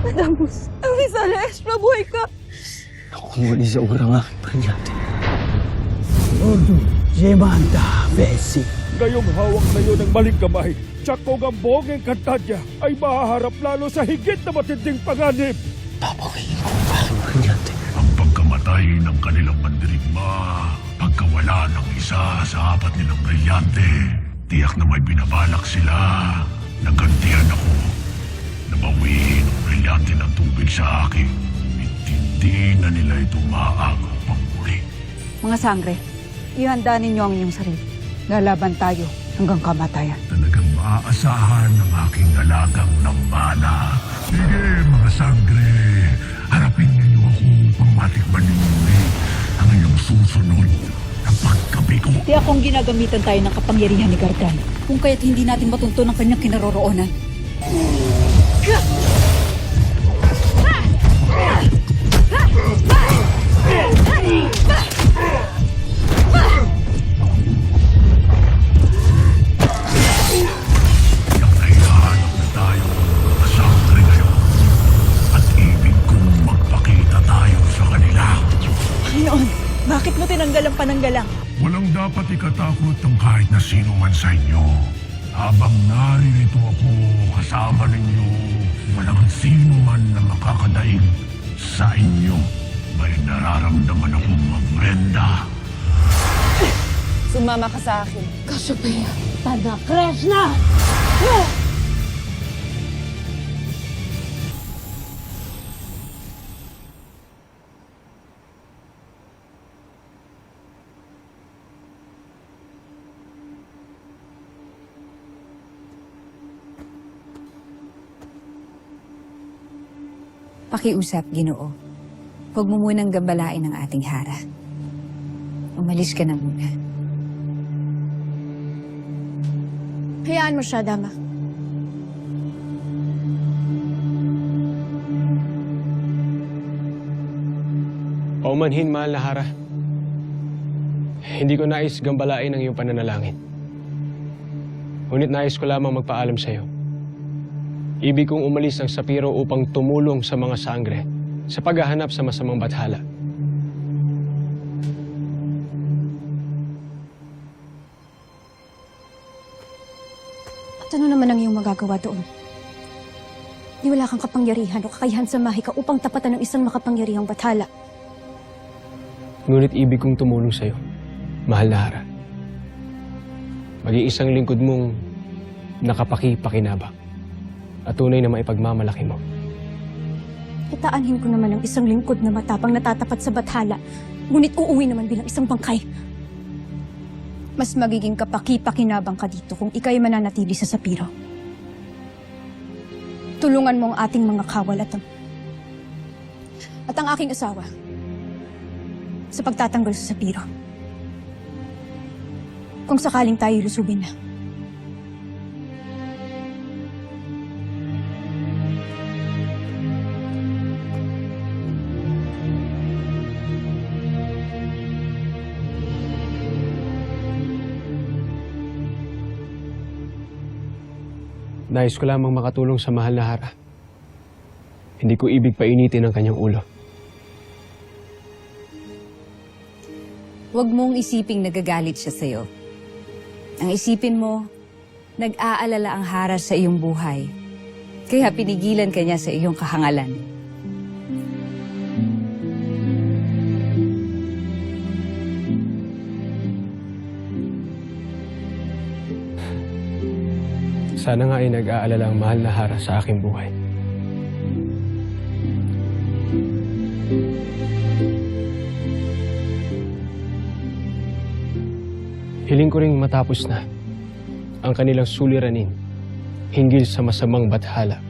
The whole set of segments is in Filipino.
Adamus, ang Visales, mabuhay ka! Ako muli sa urang aking brilyante. Ordo, Jemanda, Besi. Ngayong hawak na yun ng maling kamay, Tiyako Gambong ang Kantadya ay mahaharap lalo sa higit na matinding panganib. Papawiin ko ang aking brilyante. Ang pagkamatay ng kanilang mandirigma, pagkawala ng isa sa apat nilang brilyante, tiyak na may binabalak sila. Nagantihan ako na bawiin ang brilyante ng tubig sa akin. Hindi na nila ito maaagaw pang muli. Mga sangre, ihanda ninyo ang inyong sarili. Lalaban tayo hanggang kamatayan. Talagang maaasahan ng aking alagang nambala. Sige, mga sangre, harapin ninyo ako upang matikman ninyo ulit ang inyong susunod na pagkabigo. Di akong ginagamitan tayo ng kapangyarihan ni Gargan. Kung kaya't hindi natin matunto ng kanyang kinaroroonan. Naghahanap na tayo mga sangre ngayon. At ibig kong magpakita tayo sa kanila. Ngayon, bakit mo tinanggal ang pananggalang? Walang dapat ikatakot ng kahit na sino man sa inyo. Habang naririto ako kasama ninyo, walang sino man na makakadaig sa inyo. May nararamdaman akong Brenda. Sumama ka sa akin. Kasupaya, Tada Krishna! Pakiusap, Ginoo. Huwag mo munang gambalain ang ating hara. Umalis ka na muna. Hayaan mo siya, Dama. Paumanhin, mahal na Hara. Hindi ko nais gambalain ang iyong pananalangin. Ngunit nais ko lamang magpaalam sa iyo. Ibig kong umalis ang Sapiro upang tumulong sa mga sangre sa paghahanap sa masamang bathala. At ano naman ang iyong magagawa doon? Di wala kang kapangyarihan o kakayahan sa Mahika upang tapatan ng isang makapangyarihang bathala. Ngunit ibig kong tumulong sa iyo, mahal na Hara. Maging isang lingkod mong nakapaki-pakinabang at tunay na maipagmamalaki mo. Itaanhin ko naman ang isang lingkod na matapang natatapat sa bathala, ngunit uuwi naman bilang isang bangkay. Mas magiging kapaki-pakinabang ka dito kung ika'y mananatili sa Sapiro. Tulungan mo ang ating mga kawal at ang aking asawa sa pagtatanggal sa Sapiro. Kung sakaling tayo lusubin na. Nais ko lamang makatulong sa mahal na Hara. Hindi ko ibig painitin ang kanyang ulo. Huwag mong isiping nagagalit siya sa'yo. Ang isipin mo, nag-aalala ang Hara sa iyong buhay. Kaya pinigilan ka niya sa iyong kahangalan. Sana nga ay nag-aalala ang mahal na Hara sa aking buhay. Hiling ko ring matapos na ang kanilang suliranin hinggil sa masamang bathala.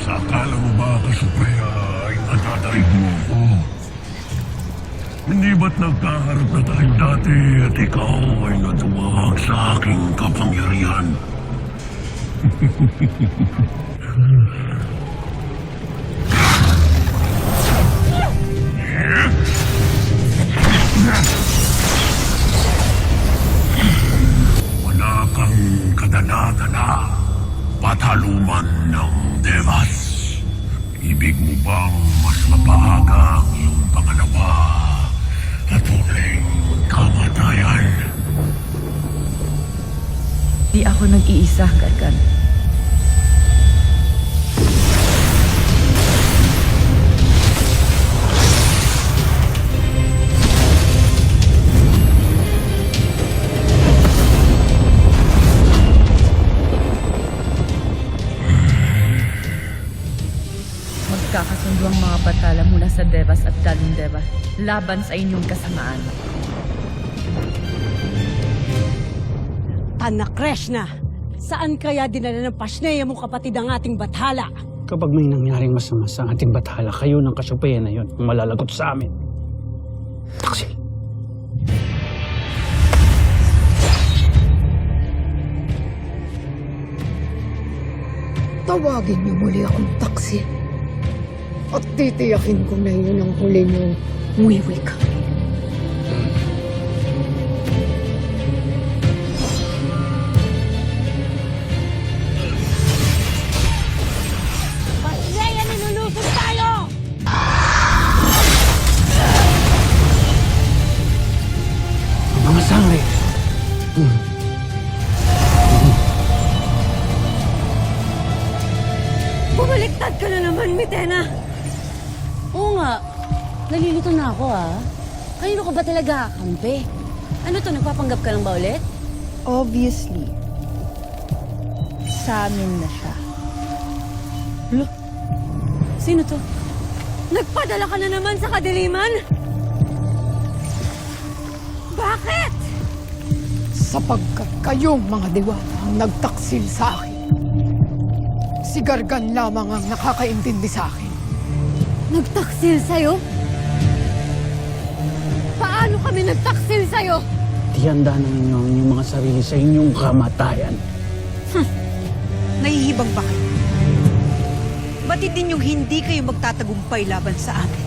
Sa akala mo ba, Kasupaya, ay natatarig mo ako? Hindi ba't nagkaharap na tayo dati at ikaw ay natuwag sa aking kapangyarihan? Wala kang kadana-dana. Pataluman ng Devas. Ibig mo bang mas mapaaga ang iyong pangalawa at huling kamatayan? Di ako nag-iisa, Gargan. Magkakasundo ang mga batala mula sa Devas at Galundeva laban sa inyong kasamaan. Anak Krishna, saan kaya dinala ng Pasneya mong kapatid ang ating bathala? Kapag may nangyaring masama sa ating bathala, kayo ng Kasyupeya na yun ang malalagot sa amin. Taksil. Tawagin niyo muli akong Taksil. At titiyakin ko na yun ang huli niyong wiwik. Pasneya, nilulusog tayo! Mga sangre! Bumaliktad ka na naman, Mitena! Oo nga. Nalilito na ako, ah. Kanino ka ba talaga kakampi? Ano to, nagpapanggap ka lang ba ulit? Obviously, sa amin na siya. Lo, sino to? Nagpadala ka na naman sa kadiliman? Bakit? Sapagkat kayong mga diwata ang nagtaksil sa akin. Si Gargan lamang ang nakakaintindi sa akin. Nagtaksil sa'yo? Paano kami nagtaksil sa'yo? Tihanda na ninyo ang inyong mga sarili sa inyong kamatayan. Nahihibang ba kayo? Batid ninyong hindi kayo magtatagumpay laban sa amin?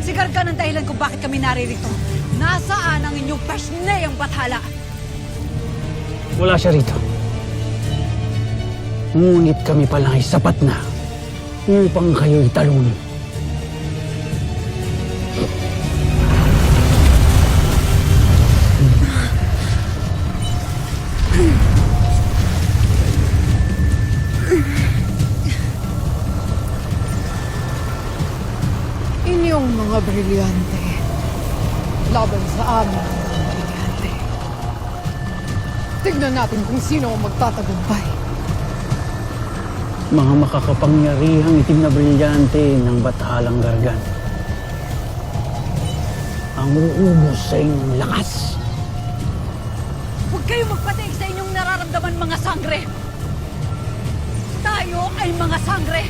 Si Gargan ang dahilan kung bakit kami naririto. Nasaan ang inyong Pasneyang bathala? Wala siya rito. Ngunit kami pala ay sapat na upang kayo'y talunin. Inyong mga brilyante. Laban sa amin ang mga brilyante. Tignan natin kung sino ang magtatagumpay. Mga makakapangyarihang itim na brilyante ng Bathalang Gargan. Ang uubos sa inyong lakas. Huwag kayong magpataig sa inyong nararamdaman, mga sangre! Tayo ay mga sangre!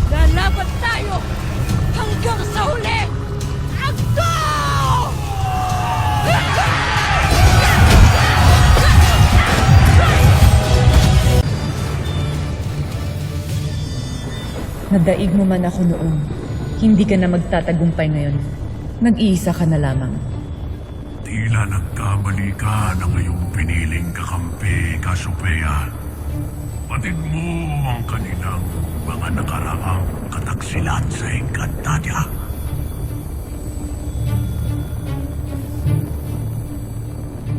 Lalaban tayo hanggang sa huli! Agto! Nadaig mo man ako noon, hindi ka na magtatagumpay ngayon. Nag-iisa ka na lamang. Tila nagkamali ka ng iyong piniling kakampi, Kasyupeya. Batid mo ang kanilang mga nakaraang kataksilan sa Encantadia.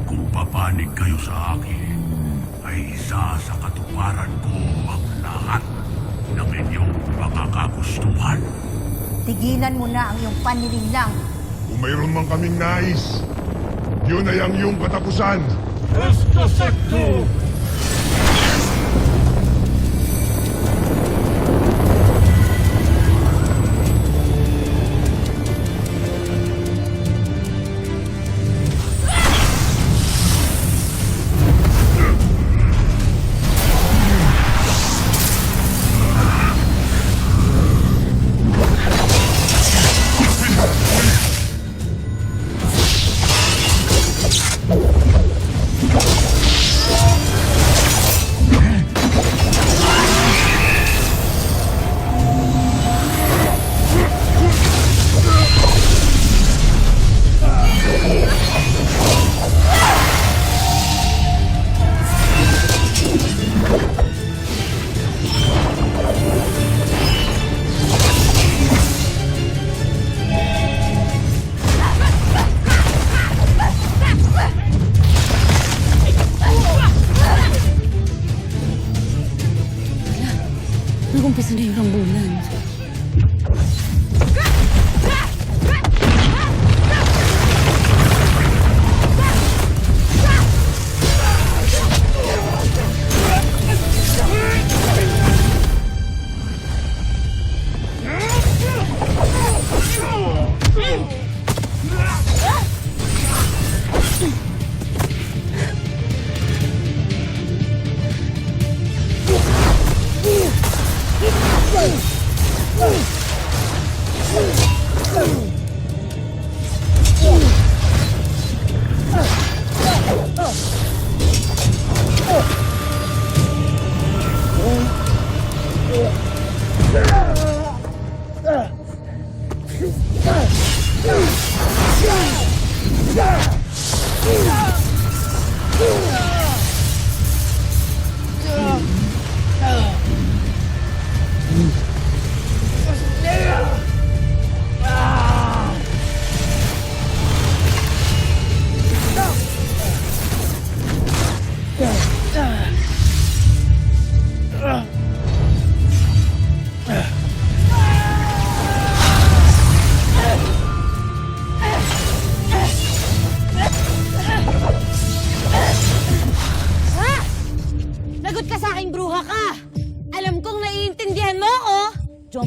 Kung papanig kayo sa akin, ay isa sa katuparan ko ang lahat ng inyong mga kagustuhan. Tigilan mo na ang iyong panlilinlang. Kung mayroon man kaming nais, yun ay ang iyong katapusan. Escasecto!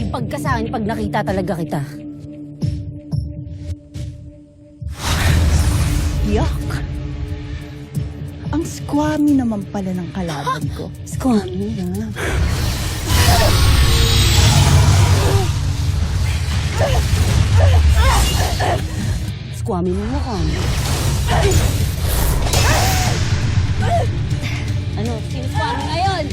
Makipag ka sa akin pag nakita talaga kita. Yak! Ang squammy naman pala ng kalaban ko. Squammy na. Squammy mo mukha mo. Ano? Sino squammy ngayon?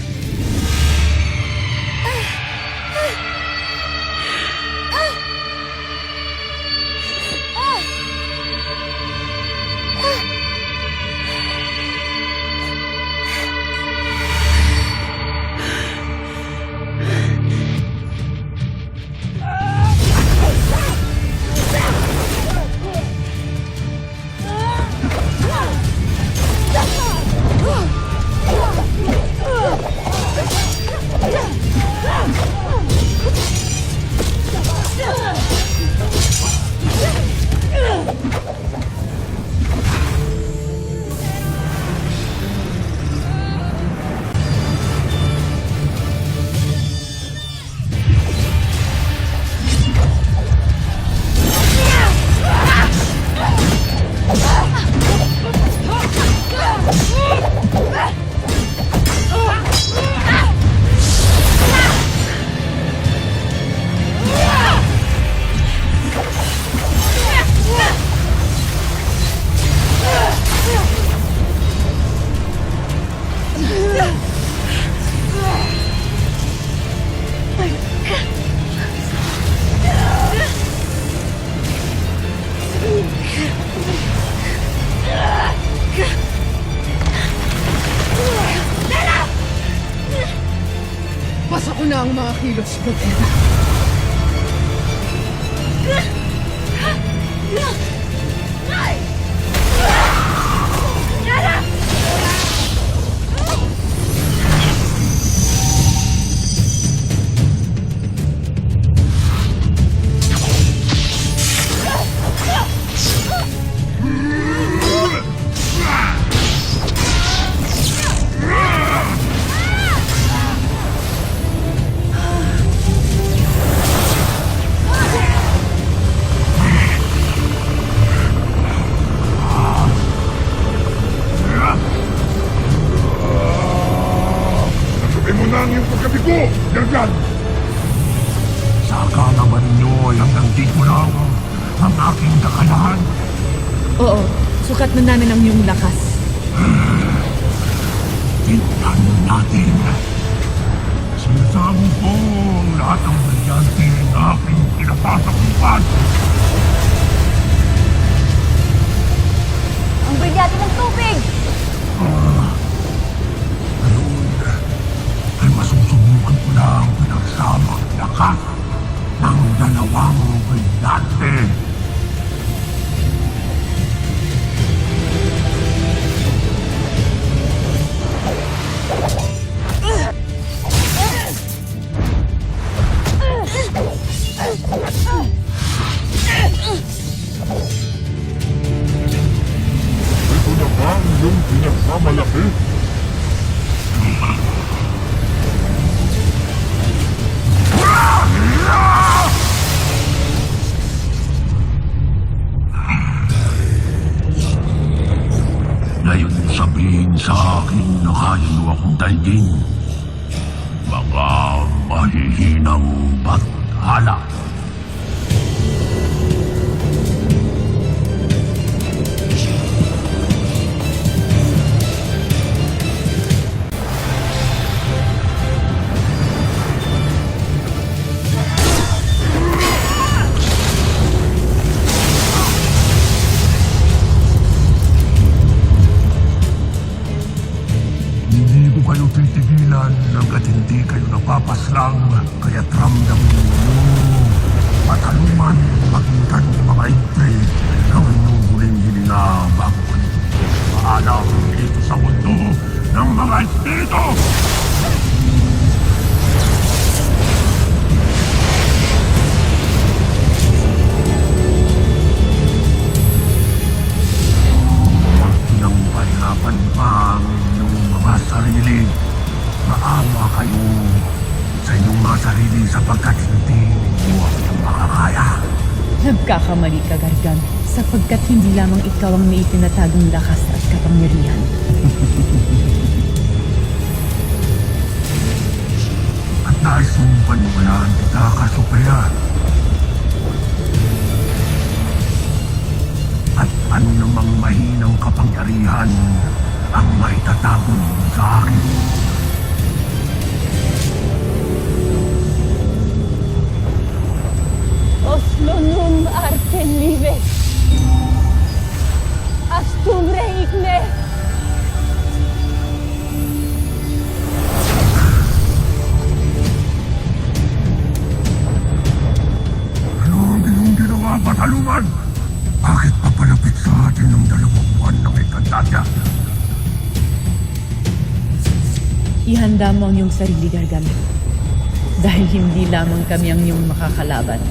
Basa ko na ang mga kilos mo, Tera. Nasabay mo na ang iyong pagkabigo, Gargan! Saka naman nyo ay hanggang dito lang ang aking kakalahan. Oo, sukat na namin ang iyong lakas. Tingnan natin. Sinasabi ko ang lahat ng brilyante na aking pinapasakupad. Ang brilyante ng tubig! Ngayon ay masusubukan ko lang pinagsamang lakas ng dalawang brilyante. Ito na ba ang iyong pinagmamalaki? Ngayon sabihin sa akin na kaya mo akong daigin. Mga mahihinang bathala. Hindi ko kayo titigilan hanggat hindi kayo napapaslang. Kaya't ramdamin ninyo mataluman pakinggan ng mga ipre ng inyong huling hininga bago kayo maalam dito sa mundo ng mga espiritu. Pinangpahirapan pa ang inyong mga sarili. Maawa kayo sa inyong mga sarili sapagkat hindi ninyo ang makakaya. Nagkakamali ka, Gargan, sapagkat hindi lamang ikaw ang may itinatagong lakas at kapangyarihan. At nais mong paniwalaan kita, Kasupayan. At ano namang mahinang kapangyarihan ang maitatapon sa akin. Oslonum arten live. Astumbre igne. Ano ang iyong ginawa, Bataluman? Bakit papalapit sa atin ng 2 buwan ng Encantadia? Ihanda mo ang iyong sarili, Gargan. Dahil hindi lamang kami ang iyong makakalaban.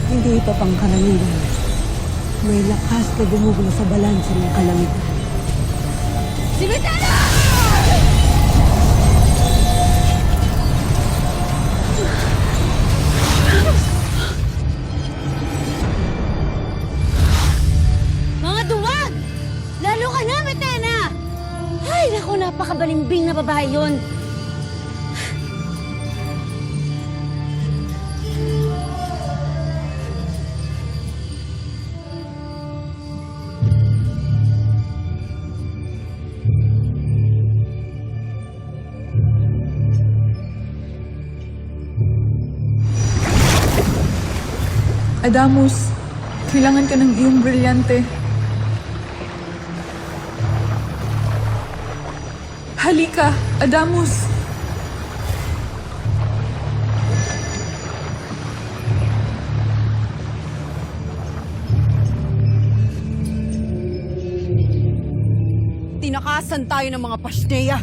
Hindi ito pangkaraniwan. May lakas na gumugulo sa balanse ng kalamidad. Simitana! Mga duwag! Lalo ka na, Metena! Ay, naku, napakabalimbing na babae yun. Adamus, kailangan ka ng iyong brilyante. Halika, Adamus! Tinakasan tayo ng mga Pasneya.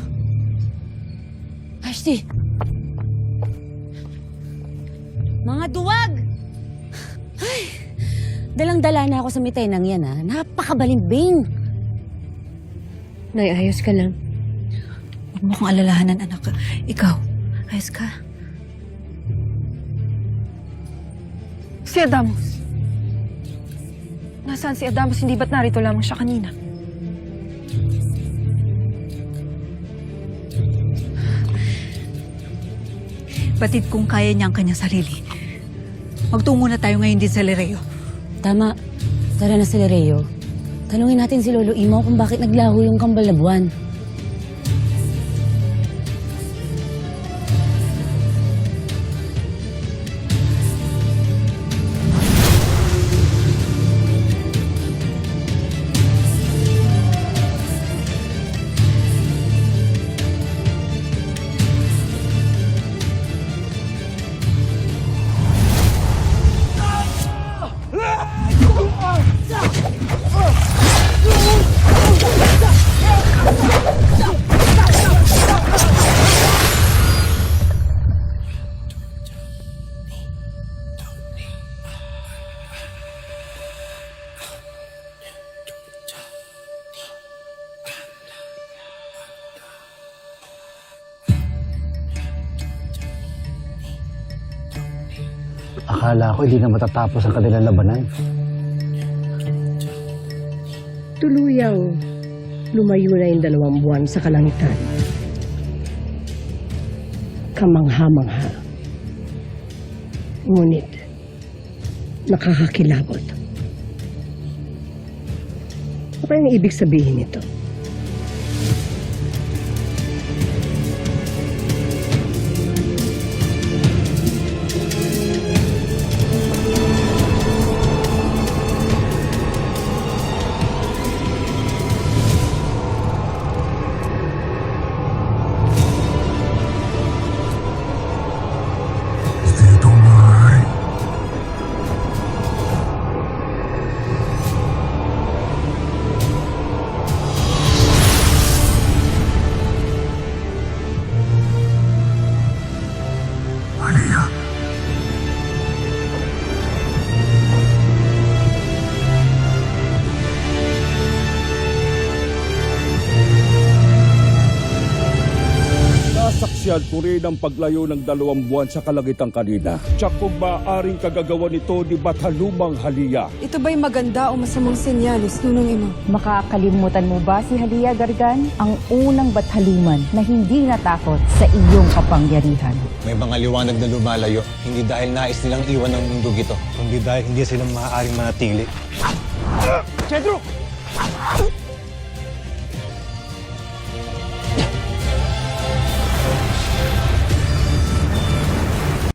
Ashti! Mga duwag! Ay, dalang-dala na ako sa Mitenang yan, ha? Napakabalimbing! Nay, ayos ka lang. Huwag mo kong alalahanan, anak. Ikaw, ayos ka? Si Adamus. Nasaan si Adamus? Hindi ba't narito lamang siya kanina? Batid kung kaya niya ang kanyang sarili. Magtungo na tayo ngayon din sa Lereo. Tama. Tara na sa Lereo. Tanungin natin si Lolo Imaw kung bakit naglaho yung kambal na buwan. Akala ko hindi na matatapos ang kanilang labanan. Tuluyang lumayo na yung 2 buwan sa kalangitan. Kamangha-mangha. Ngunit nakakakilabot. Ano kayang ibig sabihin nito? Dito, Nay. Aliyah. Nasaksiyan ko rin ang paglayo ng 2 buwan sa Kalangitan kanina. Tiyak kung maaaring kagagawa nito ni Batalumang Halia. Ito ba'y maganda o masamang senyalis, Nunong Ina? Makakalimutan mo ba si Halia Gargan? Ang unang Bathaluman na hindi natakot sa iyong kapangyarihan. May mga liwanag na lumalayo, hindi dahil nais nilang iwan ng mundo gito, kundi dahil hindi sila maaaring manatili. Cedro!